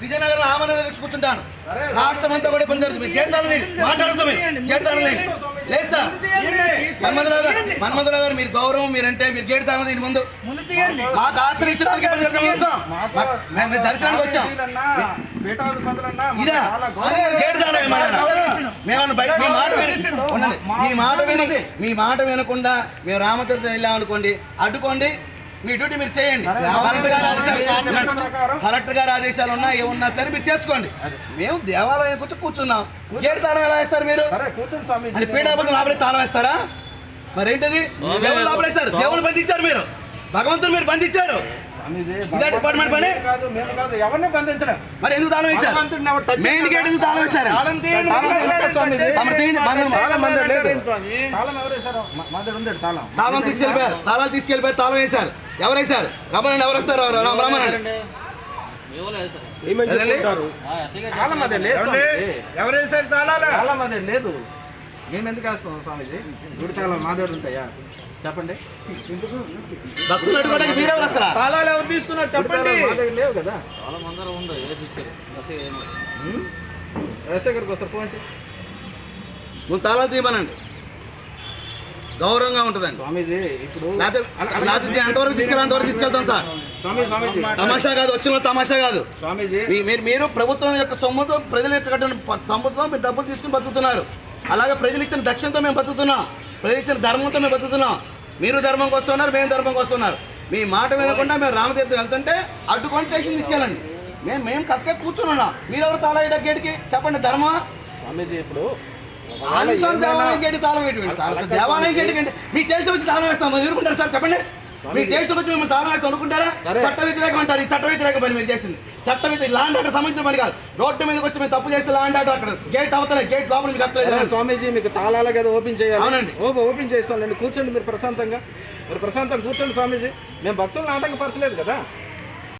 విజయనగరంలో ఆమరణ దీక్ష కూర్చుంటాను. రాష్ట్రం అంతా కూడా ఇబ్బంది జరుగుతుంది. గేటాలు మాట్లాడుతాం. గేటాలు లేదు సార్. మన్మధరావు గారు మీరు గౌరవం మీరంటే మీరు గేట్ తాగదు ఇంటి ముందు మాకు ఆశ్రయించడానికి ఇబ్బంది జరుగుతాం. మేము దర్శనానికి వచ్చాం. ఇదా గేట్ మీ మాట వినకుండా మేము రామతీర్థం వెళ్ళామనుకోండి, అడ్డుకోండి, మీ డ్యూటీ మీరు చేయండి. కలెక్టర్ గారి ఆదేశాలు ఉన్నా ఏమున్నా సరే మీరు చేసుకోండి. మేము దేవాలయానికి వచ్చి కూర్చున్నాం. గేట్ తాళం ఎలా వేస్తారు మీరు? పీఠాపతి లోపలే తాళం వేస్తారా? మరేంటిది? దేవుడు లోపలేస్తారు. దేవుడు బంధించారు మీరు, భగవంతుడు మీరు బంధించారు. ఇదే డిపార్ట్మెంట్ పని. మరి ఎందుకు తాళం వేశారు? మెయిన్ గేట్ ఎందుకు తాళం వేశారు? తాళం తీసుకెళ్ళిపోయారు. తాళాలు తీసుకెళ్ళిపోయారు. తాళం వేశారు. ఎవరు వేశారు? రమ్మనండి. ఎవరు వస్తారు? రమ్మనండి. ఎవరు వేశారు తాళాలు? తాళం అదే లేదు. మేము ఎందుకు వేస్తాం స్వామీజీ? గుడి తాళం మా దగ్గర ఉంటాయా చెప్పండి? తాళాలు ఎవరు తీసుకున్నారు చెప్పండి? మా దగ్గర లేవు కదా. రాజశేఖర్కి వస్తారు ఫోన్ చేసి నువ్వు తాళాలు తీయమనండి. గౌరవంగా ఉంటుందండి స్వామీజీ. ఇప్పుడు ఎంతవరకు తీసుకెళ్ళి తీసుకెళ్తాం సార్. తమాషా కాదు, వచ్చిన తమాషా కాదు స్వామీజీ. మీరు ప్రభుత్వం యొక్క సొమ్ముతో ప్రజల యొక్క కట్టిన సొమ్ముతో మీరు డబ్బులు తీసుకుని బతుకుతున్నారు. అలాగే ప్రజలు ఇచ్చిన దక్షిణతో మేము బతుకుతున్నాం. ప్రజలు ఇచ్చిన ధర్మంతో మేము బతుకుతున్నాం. మీరు ధర్మంకి వస్తున్నారు, మేము ధర్మంకి వస్తున్నారు. మీ మాట వినకుండా మేము రామతీర్థం వెళ్తుంటే అడ్డుకొని స్టేషన్ తీసుకెళ్ళండి. మేము కథగా కూర్చుని ఉన్నాం. మీరెవరు తాళం వేయడం గేటుకి చెప్పండి? ధర్మమా? స్వామీజీ ఇప్పుడు దేవాలయం గేటు తాళం వేయటం సార్. దేవాలయం గేటుకి అంటే మీ టేస్ట్ వచ్చి తాళం వేస్తాం ఎదుర్కొంటారు సార్ చెప్పండి. మీ టేస్ట్ వచ్చి మేము తాళం వేస్తాం అనుకుంటారా? చట్ట వ్యతిరేకం అంటారు. ఈ చట్ట వ్యతిరేక పని మీరు చేసింది చట్ట వ్యతిరేక ల్యాండ్ ఆర్డర్ సంబంధించిన పని కాదు. రోడ్డు మీదకి వచ్చి మేము తప్పు చేస్తే ల్యాండ్ ఆర్డర్ అక్కడ గేట్ అవతలే, గేట్ లోపల మీకు అక్కలేదు. స్వామీజీ మీకు తాళాలు కదా ఓపెన్ చేయాలి. అవునండి, ఓపెన్ చేస్తానండి. కూర్చోండి మీరు ప్రశాంతంగా. మీరు ప్రశాంతంగా కూర్చోండి స్వామీజీ. మేము భక్తులను ఆటంకపరచలేదు కదా.